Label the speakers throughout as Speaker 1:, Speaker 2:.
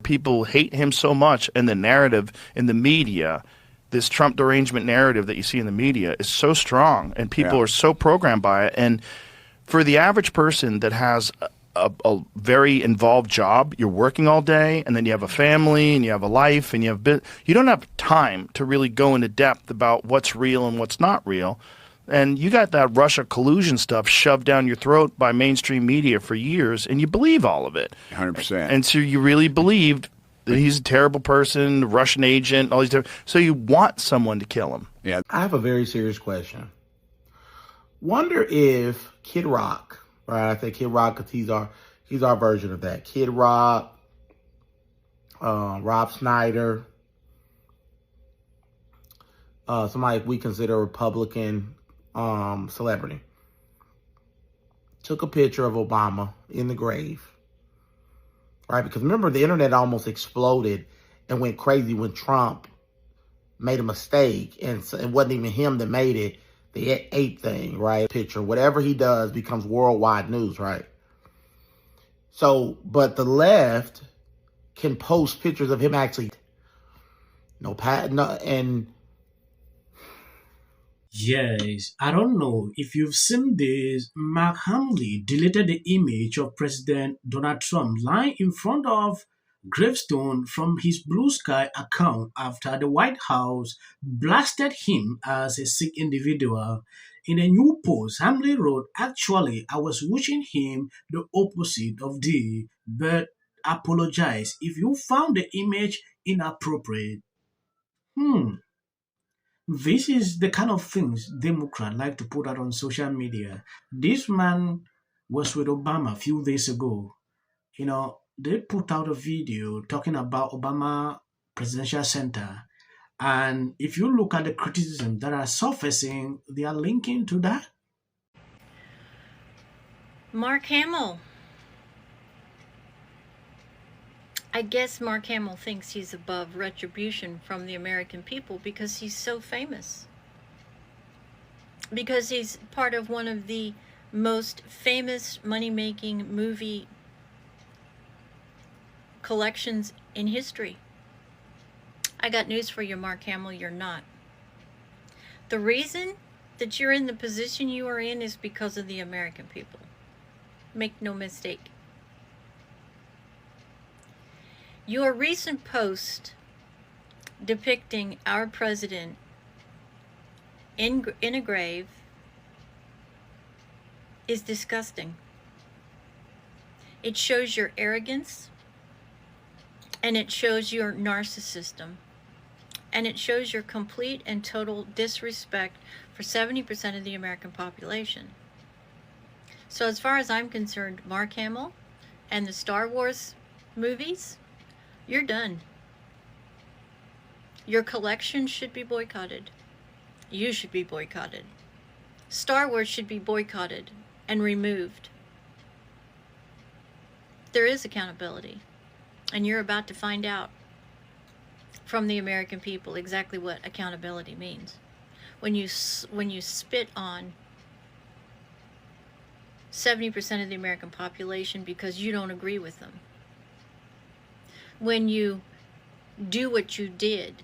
Speaker 1: people hate him so much, and the narrative in the media, this Trump derangement narrative that you see in the media, is so strong, and people are so programmed by it. And for the average person that has a very involved job, you're working all day, and then you have a family, and you have a life, and you don't have time to really go into depth about what's real and what's not real. And you got that Russia collusion stuff shoved down your throat by mainstream media for years, and you believe all of it.
Speaker 2: 100%.
Speaker 1: And so you really believed that he's a terrible person, Russian agent, all these different. So you want someone to kill him.
Speaker 2: Yeah.
Speaker 3: I have a very serious question. Wonder if Kid Rock, right? I think Kid Rock, because he's our version of that. Kid Rock, Rob Schneider, somebody we consider a Republican celebrity, took a picture of Obama in the grave, right? Because remember, the internet almost exploded and went crazy when Trump made a mistake, and so it wasn't even him that made it. The ape thing, right? Picture, whatever he does becomes worldwide news, right? So, but the left can post pictures of him actually, and
Speaker 4: Yes, I don't know if you've seen this. Mark Hamill deleted the image of President Donald Trump lying in front of gravestone from his Bluesky account after the White House blasted him as a sick individual. In a new post, Hamill wrote, "Actually, I was wishing him the opposite of this, but apologize if you found the image inappropriate." This is the kind of things Democrats like to put out on social media. This man was with Obama a few days ago. They put out a video talking about Obama Presidential Center. And if you look at the criticism that are surfacing, they are linking to that.
Speaker 5: Mark Hamill. I guess Mark Hamill thinks he's above retribution from the American people because he's so famous. Because he's part of one of the most famous money-making movie collections in history. I got news for you, Mark Hamill, you're not. The reason that you're in the position you are in is because of the American people. Make no mistake. Your recent post depicting our president in a grave is disgusting. It shows your arrogance, and it shows your narcissism, and it shows your complete and total disrespect for 70% of the American population. So as far as I'm concerned, Mark Hamill and the Star Wars movies, you're done. Your collection should be boycotted. You should be boycotted. Star Wars should be boycotted and removed. There is accountability, and you're about to find out from the American people exactly what accountability means. When you spit on 70% of the American population because you don't agree with them. When you do what you did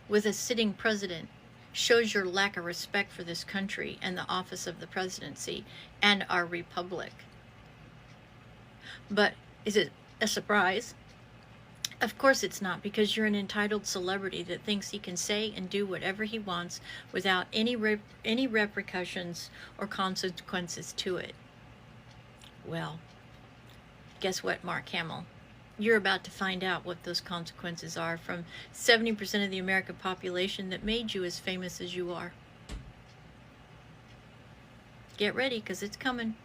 Speaker 5: with a sitting president, shows your lack of respect for this country and the office of the presidency and our republic. But is it a surprise? Of course it's not, because you're an entitled celebrity that thinks he can say and do whatever he wants without any repercussions or consequences to it. Well, guess what, Mark Hamill? You're about to find out what those consequences are from 70% of the American population that made you as famous as you are. Get ready, because it's coming.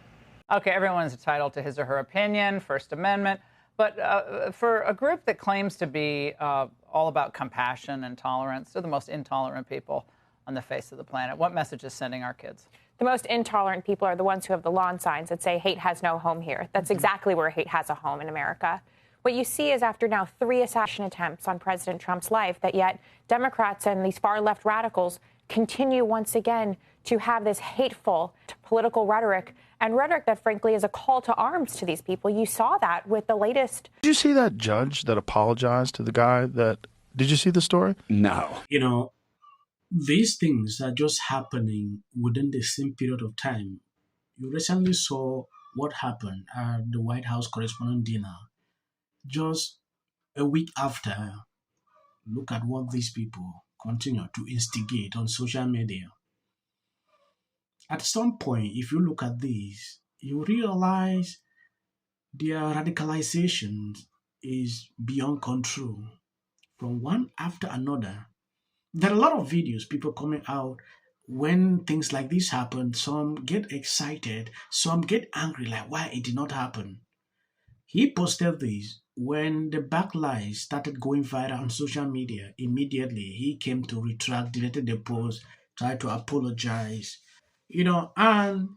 Speaker 6: Okay, everyone's entitled to his or her opinion, First Amendment. But for a group that claims to be all about compassion and tolerance, they're the most intolerant people on the face of the planet. What message is sending our kids?
Speaker 7: The most intolerant people are the ones who have the lawn signs that say hate has no home here. That's exactly where hate has a home in America. What you see is after now 3 assassination attempts on President Trump's life, that yet Democrats and these far left radicals continue once again to have this hateful political rhetoric and rhetoric that, frankly, is a call to arms to these people. You saw that with the latest.
Speaker 1: Did you see that judge that apologized to the guy that... Did you see the story?
Speaker 2: No.
Speaker 4: You know, these things are just happening within the same period of time. You recently saw what happened at the White House Correspondent Dinner. Just a week after, look at what these people continue to instigate on social media. At some point, if you look at these, you realize their radicalization is beyond control. From one after another, there are a lot of videos, people coming out when things like this happen. Some get excited, some get angry, like why it did not happen. He posted this when the backlight started going viral on social media. Immediately, he came to retract, deleted the post, tried to apologize, and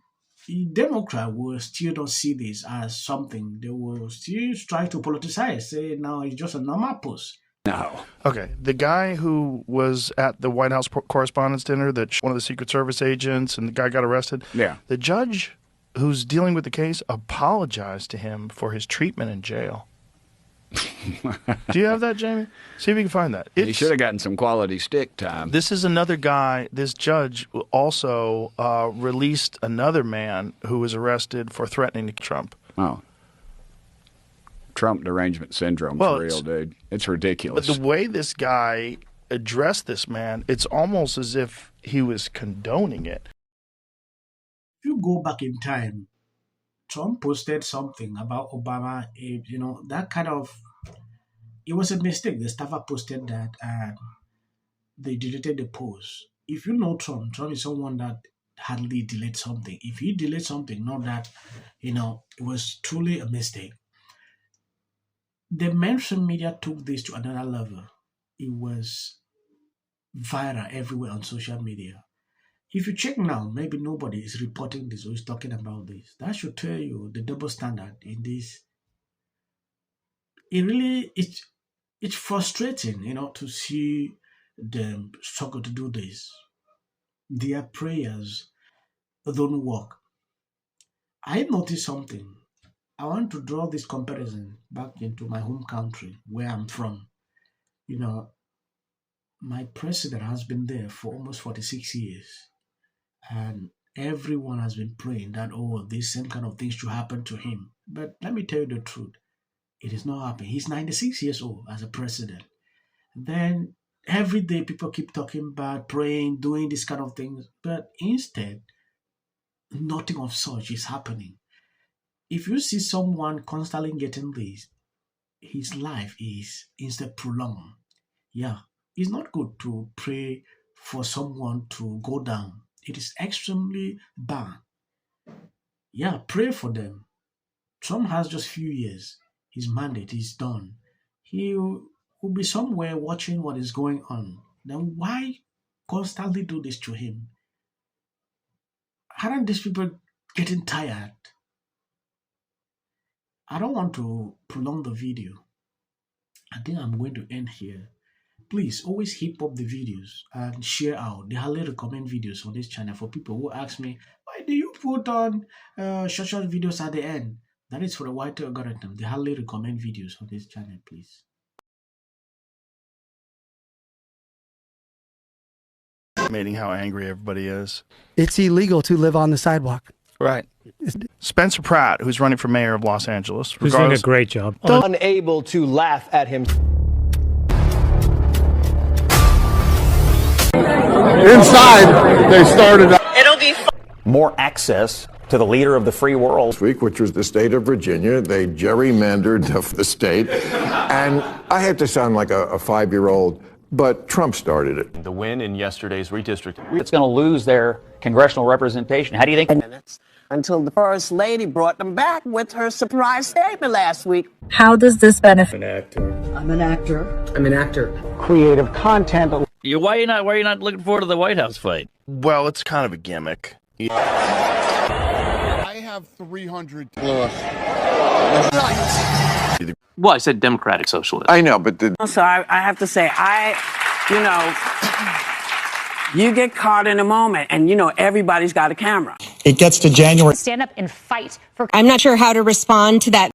Speaker 4: the Democrat will still don't see this as something. They will still try to politicize, say now it's just a normal post.
Speaker 2: No.
Speaker 1: Okay, the guy who was at the White House Correspondents' Dinner, that one of the Secret Service agents, and the guy got arrested.
Speaker 2: Yeah.
Speaker 1: The judge who's dealing with the case apologized to him for his treatment in jail. Do you have that, Jamie? See if you can find that.
Speaker 2: He should have gotten some quality stick time.
Speaker 1: This is another guy. This judge also released another man who was arrested for threatening Trump.
Speaker 2: Oh. Trump derangement syndrome for real, dude. It's ridiculous.
Speaker 1: But the way this guy addressed this man, it's almost as if he was condoning it.
Speaker 4: If you go back in time, Trump posted something about Obama, that kind of, it was a mistake. The staffer posted that and they deleted the post. If you know Trump is someone that hardly deletes something. If he deletes something, not that, it was truly a mistake. The mainstream media took this to another level. It was viral everywhere on social media. If you check now, maybe nobody is reporting this or is talking about this. That should tell you the double standard in this. It's frustrating, to see them struggle to do this. Their prayers don't work. I noticed something. I want to draw this comparison back into my home country, where I'm from. My president has been there for almost 46 years. And everyone has been praying that, this same kind of things should happen to him. But let me tell you the truth. It is not happening. He's 96 years old as a president. Then every day people keep talking about praying, doing this kind of things. But instead, nothing of such is happening. If you see someone constantly getting this, his life is instead prolonged. Yeah, it's not good to pray for someone to go down. It is extremely bad. Yeah, pray for them. Trump has just few years. His mandate is done. He will be somewhere watching what is going on. Then why constantly do this to him? Aren't these people getting tired? I don't want to prolong the video. I think I'm going to end here. Please always hip up the videos and share out. They highly recommend videos on this channel for people who ask me, why do you put on short videos at the end? That is for the white algorithm. They highly recommend videos on this channel, please.
Speaker 1: Estimating how angry everybody is.
Speaker 8: It's illegal to live on the sidewalk.
Speaker 1: Right. Spencer Pratt, who's running for mayor of Los Angeles.
Speaker 9: Who's doing a great job.
Speaker 10: Unable to laugh at him.
Speaker 11: Inside, they started.
Speaker 12: It'll be more access to the leader of the free world.
Speaker 11: This week, which was the state of Virginia, they gerrymandered the state. And I have to sound like a 5-year-old, but Trump started it.
Speaker 13: The win in yesterday's redistricting.
Speaker 14: It's going to lose their congressional representation. How do you think?
Speaker 15: Until the First Lady brought them back with her surprise statement last week.
Speaker 16: How does this benefit?
Speaker 9: I'm an actor.
Speaker 15: I'm an actor.
Speaker 9: I'm an actor.
Speaker 10: Creative content.
Speaker 14: Why are you not looking forward to the White House fight?
Speaker 1: Well, it's kind of a gimmick.
Speaker 11: I have 300.
Speaker 13: Well, I said Democratic Socialist.
Speaker 11: I know, but
Speaker 15: So I have to say, You get caught in a moment, and you know everybody's got a camera.
Speaker 10: It gets to January.
Speaker 9: Stand up and fight for. I'm not sure how to respond to that.